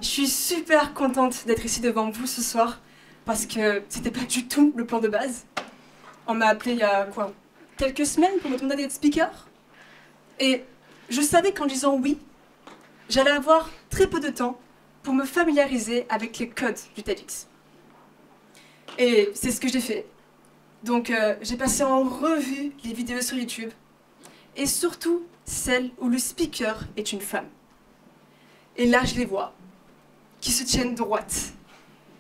Je suis super contente d'être ici devant vous ce soir parce que c'était pas du tout le plan de base. On m'a appelé il y a quoi, quelques semaines pour me demander d'être speaker. Et je savais qu'en disant oui, j'allais avoir très peu de temps pour me familiariser avec les codes du TEDx. Et c'est ce que j'ai fait. Donc j'ai passé en revue les vidéos sur YouTube et surtout celles où le speaker est une femme. Et là je les vois, qui se tiennent droites,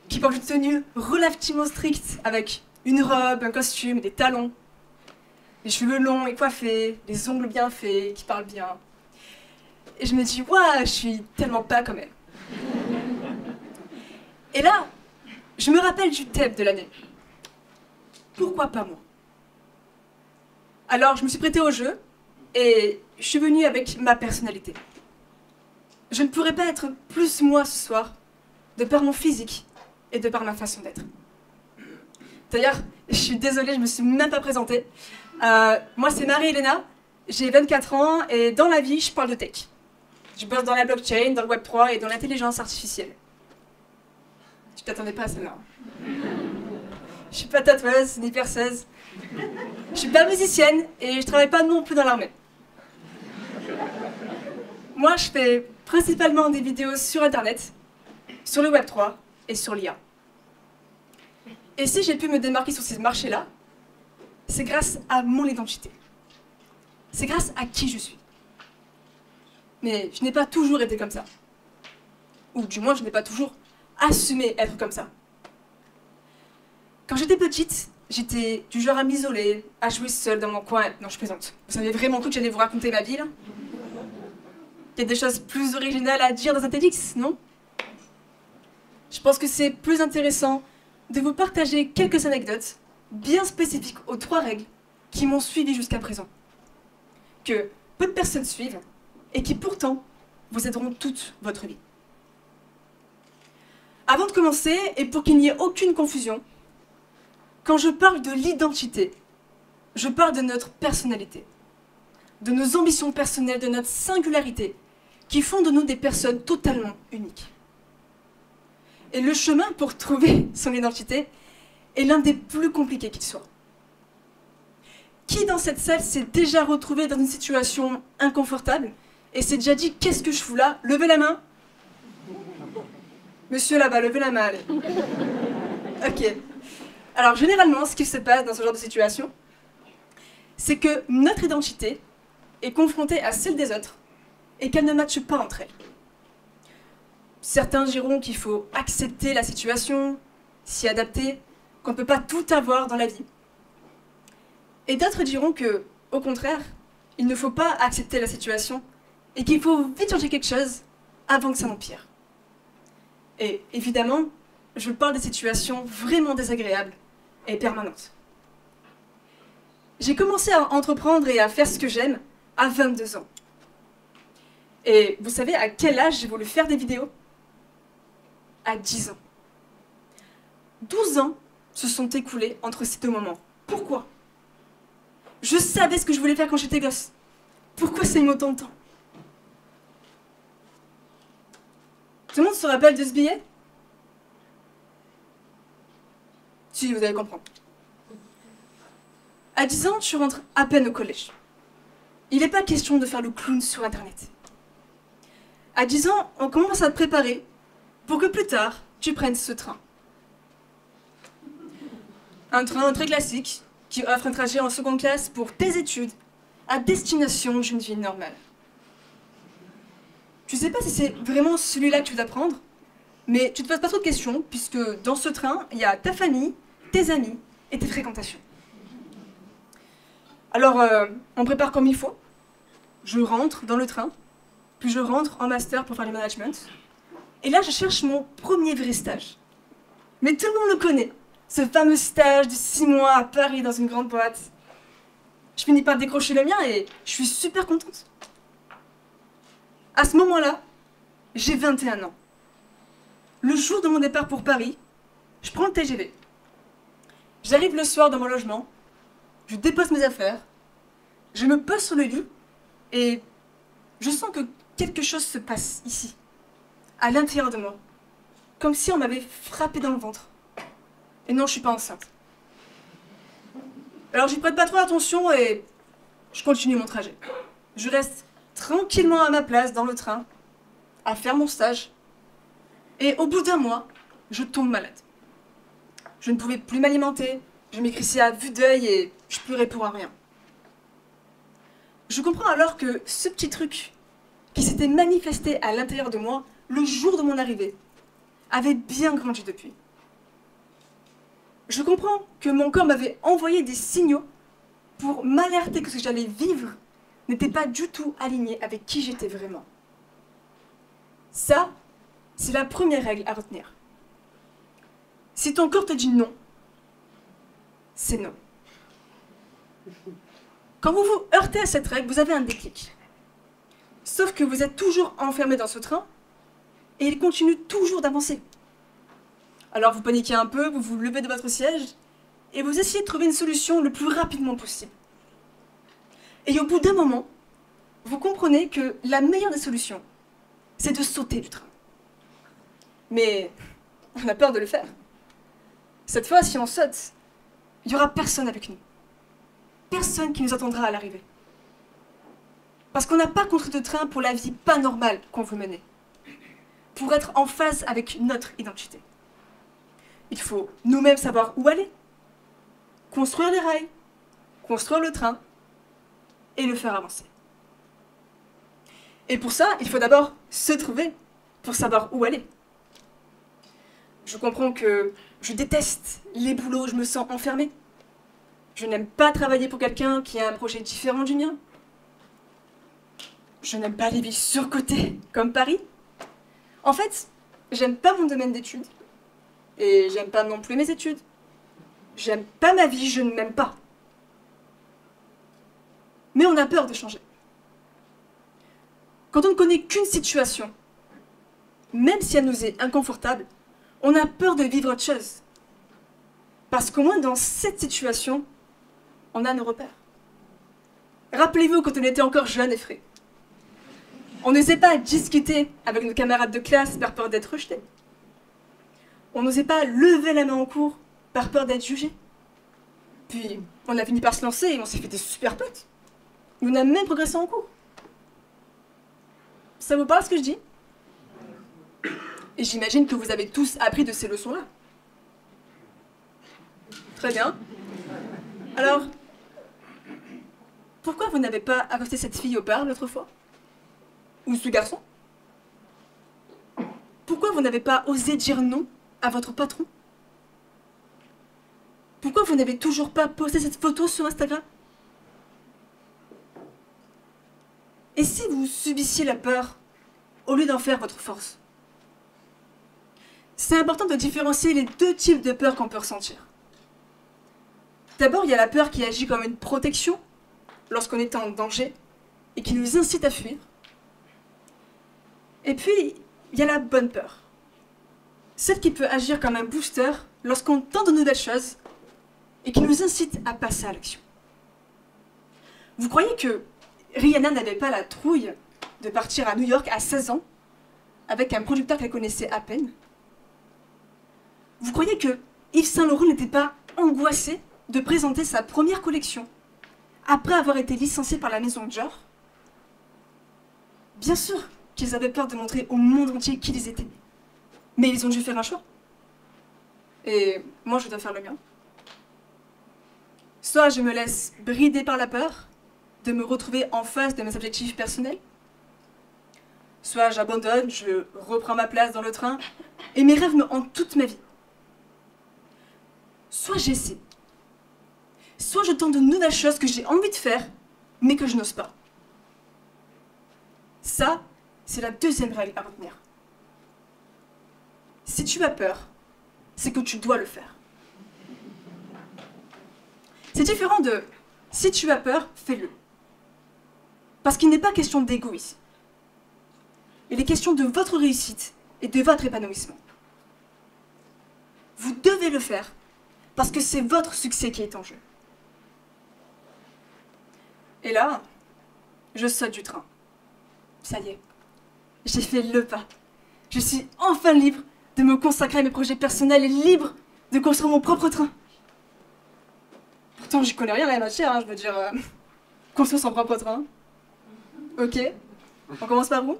qui portent une tenue relativement stricte avec une robe, un costume, des talons, les cheveux longs et coiffés, les ongles bien faits, qui parlent bien. Et je me dis, waouh, je suis tellement pas comme elle. Et là, je me rappelle du thème de l'année. Pourquoi pas moi? Alors je me suis prêtée au jeu et je suis venue avec ma personnalité. Je ne pourrais pas être plus moi ce soir, de par mon physique et de par ma façon d'être. D'ailleurs, je suis désolée, je me suis même pas présentée. Moi c'est Marie-Hélène, j'ai 24 ans et dans la vie je parle de tech. Je bosse dans la blockchain, dans le Web3 et dans l'intelligence artificielle. Tu t'attendais pas à celle-là. Je suis pas tatoueuse, ni perceuse. Je suis pas musicienne et je travaille pas non plus dans l'armée. Moi, je fais principalement des vidéos sur Internet, sur le Web3 et sur l'IA. Et si j'ai pu me démarquer sur ces marchés-là, c'est grâce à mon identité. C'est grâce à qui je suis. Mais je n'ai pas toujours été comme ça. Ou du moins, je n'ai pas toujours assumé être comme ça. Quand j'étais petite, j'étais du genre à m'isoler, à jouer seule dans mon coin. Non, je plaisante. Vous savez vraiment cru que j'allais vous raconter ma vie, là? Il y a des choses plus originales à dire dans un TEDx, non? Je pense que c'est plus intéressant de vous partager quelques anecdotes bien spécifiques aux 3 règles qui m'ont suivi jusqu'à présent. Que peu de personnes suivent et qui pourtant vous aideront toute votre vie. Avant de commencer, et pour qu'il n'y ait aucune confusion, quand je parle de l'identité, je parle de notre personnalité, de nos ambitions personnelles, de notre singularité, qui font de nous des personnes totalement uniques. Et le chemin pour trouver son identité est l'un des plus compliqués qu'il soit. Qui dans cette salle s'est déjà retrouvé dans une situation inconfortable et s'est déjà dit « Qu'est-ce que je fous là ?» Levez la main. Monsieur là-bas, levez la main, allez. Ok. Alors généralement, ce qui se passe dans ce genre de situation, c'est que notre identité est confrontée à celle des autres et qu'elle ne matche pas entre elles. Certains diront qu'il faut accepter la situation, s'y adapter, qu'on ne peut pas tout avoir dans la vie. Et d'autres diront que, au contraire, il ne faut pas accepter la situation et qu'il faut vite changer quelque chose avant que ça n'empire. Et évidemment, je parle des situations vraiment désagréables et permanentes. J'ai commencé à entreprendre et à faire ce que j'aime à 22 ans. Et vous savez à quel âge j'ai voulu faire des vidéos? À 10 ans. 12 ans se sont écoulés entre ces 2 moments. Pourquoi? Je savais ce que je voulais faire quand j'étais gosse. Pourquoi ça a mis autant de temps? Tout le monde se rappelle de ce billet? Si, vous allez comprendre. À 10 ans, tu rentres à peine au collège. Il n'est pas question de faire le clown sur Internet. À 10 ans, on commence à te préparer pour que plus tard, tu prennes ce train. Un train très classique qui offre un trajet en seconde classe pour tes études à destination d'une vie normale. Tu sais pas si c'est vraiment celui-là que tu veux prendre, mais tu te poses pas trop de questions puisque dans ce train, il y a ta famille, tes amis et tes fréquentations. Alors, on prépare comme il faut. Je rentre dans le train, puis je rentre en master pour faire du management. Et là, je cherche mon premier vrai stage. Mais tout le monde le connaît, ce fameux stage de 6 mois à Paris dans une grande boîte. Je finis par décrocher le mien et je suis super contente. À ce moment-là, j'ai 21 ans. Le jour de mon départ pour Paris, je prends le TGV. J'arrive le soir dans mon logement, je dépose mes affaires, je me pose sur le lit et je sens que quelque chose se passe ici, à l'intérieur de moi, comme si on m'avait frappé dans le ventre. Et non, je suis pas enceinte. Alors j'y prête pas trop attention et je continue mon trajet. Je reste tranquillement à ma place dans le train, à faire mon stage. Et au bout d'un mois, je tombe malade. Je ne pouvais plus m'alimenter, je maigrissais à vue d'œil et je pleurais pour un rien. Je comprends alors que ce petit truc qui s'était manifesté à l'intérieur de moi le jour de mon arrivée avait bien grandi depuis. Je comprends que mon corps m'avait envoyé des signaux pour m'alerter que ce que j'allais vivre n'était pas du tout aligné avec qui j'étais vraiment. Ça, c'est la première règle à retenir. Si ton corps te dit non, c'est non. Quand vous vous heurtez à cette règle, vous avez un déclic. Sauf que vous êtes toujours enfermé dans ce train et il continue toujours d'avancer. Alors vous paniquez un peu, vous vous levez de votre siège et vous essayez de trouver une solution le plus rapidement possible. Et au bout d'un moment, vous comprenez que la meilleure des solutions, c'est de sauter du train. Mais on a peur de le faire. Cette fois, si on saute, il n'y aura personne avec nous. Personne qui nous attendra à l'arrivée. Parce qu'on n'a pas construit de train pour la vie pas normale qu'on veut mener. Pour être en phase avec notre identité. Il faut nous-mêmes savoir où aller, construire les rails, construire le train et le faire avancer. Et pour ça, il faut d'abord se trouver pour savoir où aller. Je comprends que je déteste les boulots où je me sens enfermée. Je n'aime pas travailler pour quelqu'un qui a un projet différent du mien. Je n'aime pas les villes surcotées comme Paris. En fait, j'aime pas mon domaine d'études. Et j'aime pas non plus mes études. J'aime pas ma vie, je ne m'aime pas. Mais on a peur de changer. Quand on ne connaît qu'une situation, même si elle nous est inconfortable, on a peur de vivre autre chose. Parce qu'au moins dans cette situation, on a nos repères. Rappelez-vous quand on était encore jeune et frais. On n'osait pas discuter avec nos camarades de classe par peur d'être rejeté. On n'osait pas lever la main en cours par peur d'être jugé. Puis on a fini par se lancer et on s'est fait des super potes. On a même progressé en cours. Ça vous parle ce que je dis? Et j'imagine que vous avez tous appris de ces leçons-là. Très bien. Alors, pourquoi vous n'avez pas accosté cette fille au bar l'autre fois? Ou ce garçon? Pourquoi vous n'avez pas osé dire non à votre patron? Pourquoi vous n'avez toujours pas posté cette photo sur Instagram? Et si vous subissiez la peur au lieu d'en faire votre force? C'est important de différencier les deux types de peur qu'on peut ressentir. D'abord, il y a la peur qui agit comme une protection lorsqu'on est en danger et qui nous incite à fuir. Et puis, il y a la bonne peur. Celle qui peut agir comme un booster lorsqu'on tente de nouvelles choses et qui nous incite à passer à l'action. Vous croyez que Rihanna n'avait pas la trouille de partir à New York à 16 ans avec un producteur qu'elle connaissait à peine? Vous croyez que Yves Saint Laurent n'était pas angoissé de présenter sa première collection après avoir été licencié par la maison Dior? Bien sûr qu'ils avaient peur de montrer au monde entier qui ils étaient. Mais ils ont dû faire un choix. Et moi, je dois faire le mien. Soit je me laisse brider par la peur de me retrouver en face de mes objectifs personnels, soit j'abandonne, je reprends ma place dans le train et mes rêves me hantent toute ma vie. Soit j'essaie. Soit je tente de nouvelles choses que j'ai envie de faire, mais que je n'ose pas. Ça, c'est la deuxième règle à retenir. Si tu as peur, c'est que tu dois le faire. C'est différent de « si tu as peur, fais-le ». Parce qu'il n'est pas question d'ego ici. Il est question de votre réussite et de votre épanouissement. Vous devez le faire parce que c'est votre succès qui est en jeu. Et là, je saute du train. Ça y est, j'ai fait le pas. Je suis enfin libre de me consacrer à mes projets personnels et libre de construire mon propre train. Pourtant, j'y connais rien à la matière, hein, je veux dire, construire son propre train. Ok, on commence par où?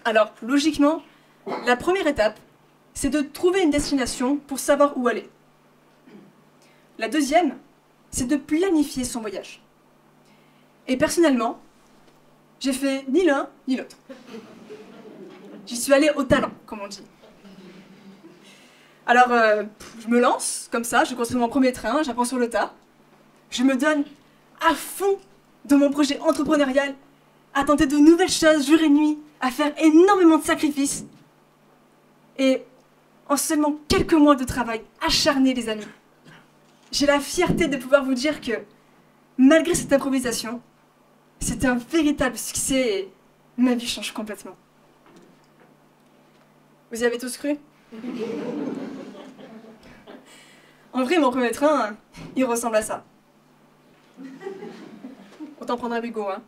Alors, logiquement, la première étape, c'est de trouver une destination pour savoir où aller. La deuxième, c'est de planifier son voyage. Et personnellement, j'ai fait ni l'un ni l'autre. J'y suis allée au talent, comme on dit. Alors, je me lance, comme ça, je construis mon premier train, j'apprends sur le tas. Je me donne à fond dans mon projet entrepreneurial, à tenter de nouvelles choses jour et nuit, à faire énormément de sacrifices. Et en seulement quelques mois de travail acharné, les amis, j'ai la fierté de pouvoir vous dire que, malgré cette improvisation, c'est un véritable succès et ma vie change complètement. Vous y avez tous cru? En vrai, mon premier train, il ressemble à ça. Autant prendre un Hugo, hein.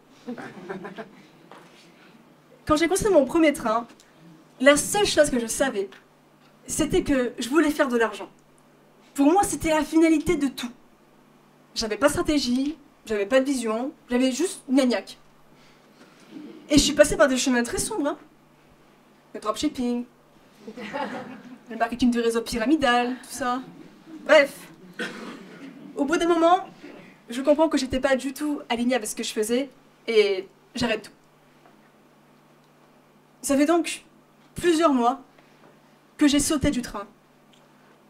Quand j'ai construit mon premier train, la seule chose que je savais, c'était que je voulais faire de l'argent. Pour moi, c'était la finalité de tout. J'avais pas de stratégie, j'avais pas de vision, j'avais juste gnagnac. Et je suis passée par des chemins très sombres, hein. Le dropshipping, le marketing du réseau pyramidal, tout ça. Bref, au bout d'un moment, je comprends que j'étais pas du tout alignée avec ce que je faisais et j'arrête tout. Ça fait donc plusieurs mois que j'ai sauté du train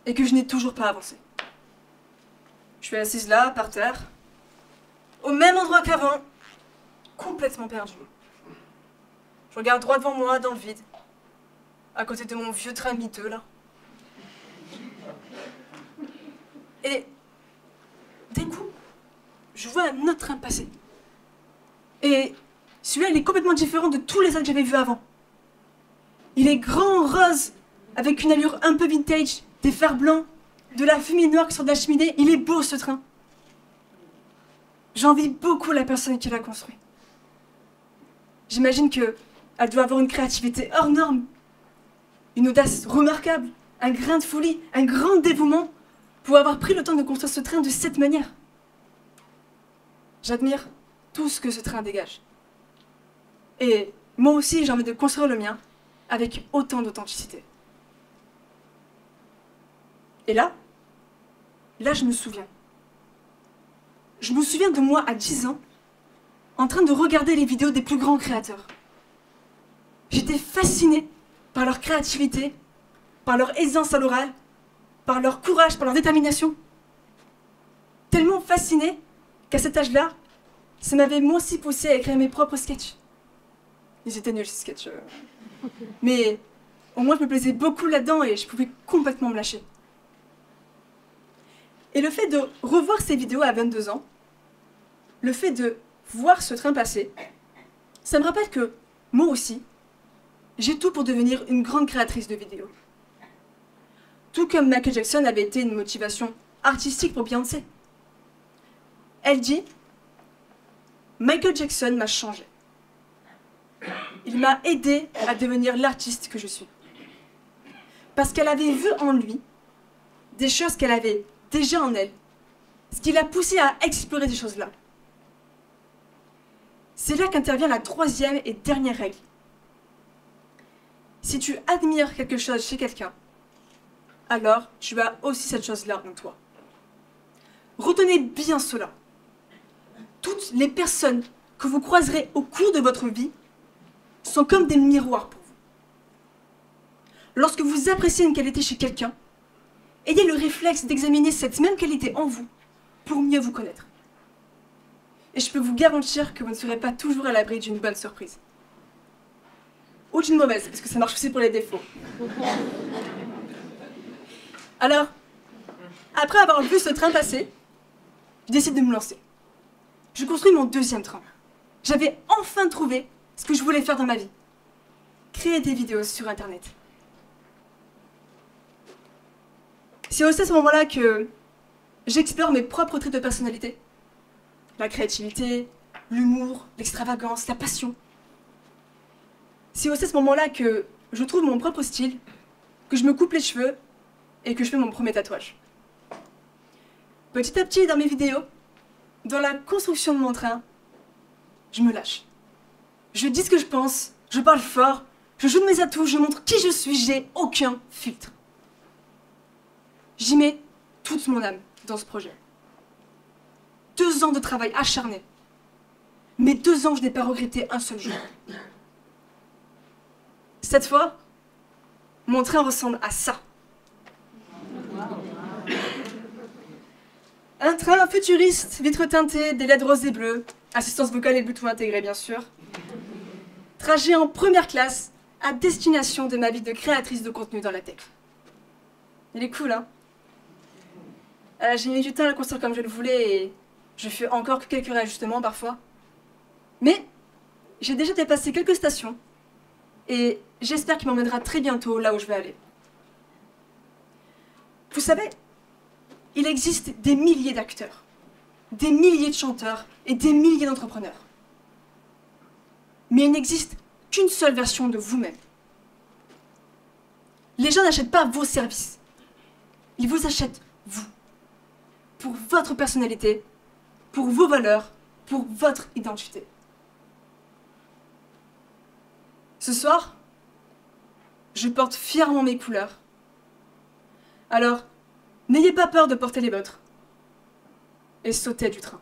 et que je n'ai toujours pas avancé. Je suis assise là, par terre, au même endroit qu'avant, complètement perdue. Je regarde droit devant moi, dans le vide, à côté de mon vieux train miteux, là. Et d'un coup, je vois un autre train passer. Et celui-là, il est complètement différent de tous les autres que j'avais vus avant. Il est grand, rose, avec une allure un peu vintage, des phares blancs, de la fumée noire qui sort de la cheminée. Il est beau, ce train. J'envie beaucoup la personne qui l'a construit. J'imagine qu'elle doit avoir une créativité hors norme, une audace remarquable, un grain de folie, un grand dévouement pour avoir pris le temps de construire ce train de cette manière. J'admire tout ce que ce train dégage. Et moi aussi, j'ai envie de construire le mien avec autant d'authenticité. Et là, je me souviens. Je me souviens de moi à 10 ans, en train de regarder les vidéos des plus grands créateurs. J'étais fascinée par leur créativité, par leur aisance à l'oral, par leur courage, par leur détermination. Tellement fascinée qu'à cet âge-là, ça m'avait moi aussi poussé à écrire mes propres sketchs. Ils étaient nuls, ces sketchs. Mais au moins, je me plaisais beaucoup là-dedans et je pouvais complètement me lâcher. Et le fait de revoir ces vidéos à 22 ans, le fait de voir ce train passer, ça me rappelle que, moi aussi, j'ai tout pour devenir une grande créatrice de vidéos. Tout comme Michael Jackson avait été une motivation artistique pour Beyoncé. Elle dit « Michael Jackson m'a changé. Il m'a aidé à devenir l'artiste que je suis. Parce qu'elle avait vu en lui des choses qu'elle avait déjà en elle, ce qui l'a poussée à explorer ces choses-là. C'est là qu'intervient la troisième et dernière règle. Si tu admires quelque chose chez quelqu'un, alors tu as aussi cette chose-là en toi. Retenez bien cela. Toutes les personnes que vous croiserez au cours de votre vie sont comme des miroirs pour vous. Lorsque vous appréciez une qualité chez quelqu'un, ayez le réflexe d'examiner cette même qualité en vous pour mieux vous connaître. Et je peux vous garantir que vous ne serez pas toujours à l'abri d'une bonne surprise. Ou d'une mauvaise, parce que ça marche aussi pour les défauts. Alors, après avoir vu ce train passer, je décide de me lancer. Je construis mon deuxième train. J'avais enfin trouvé ce que je voulais faire dans ma vie. Créer des vidéos sur Internet. C'est aussi à ce moment-là que j'explore mes propres traits de personnalité. La créativité, l'humour, l'extravagance, la passion. C'est aussi à ce moment-là que je trouve mon propre style, que je me coupe les cheveux et que je fais mon premier tatouage. Petit à petit, dans mes vidéos, dans la construction de mon train, je me lâche. Je dis ce que je pense, je parle fort, je joue de mes atouts, je montre qui je suis, j'ai aucun filtre. J'y mets toute mon âme dans ce projet. 2 ans de travail acharné. Mais 2 ans, je n'ai pas regretté un seul jour. Cette fois, mon train ressemble à ça. Un train futuriste, vitres teintées, des LED roses et bleues, assistance vocale et Bluetooth intégré bien sûr. Trajet en première classe, à destination de ma vie de créatrice de contenu dans la tech. Il est cool, hein? J'ai mis du temps à le construire comme je le voulais et je fais encore que quelques réajustements parfois. Mais j'ai déjà dépassé quelques stations et j'espère qu'il m'emmènera très bientôt là où je vais aller. Vous savez, il existe des milliers d'acteurs, des milliers de chanteurs et des milliers d'entrepreneurs. Mais il n'existe qu'une seule version de vous-même. Les gens n'achètent pas vos services. Ils vous achètent vous. Pour votre personnalité, pour vos valeurs, pour votre identité. Ce soir, je porte fièrement mes couleurs. Alors, n'ayez pas peur de porter les vôtres et sautez du train.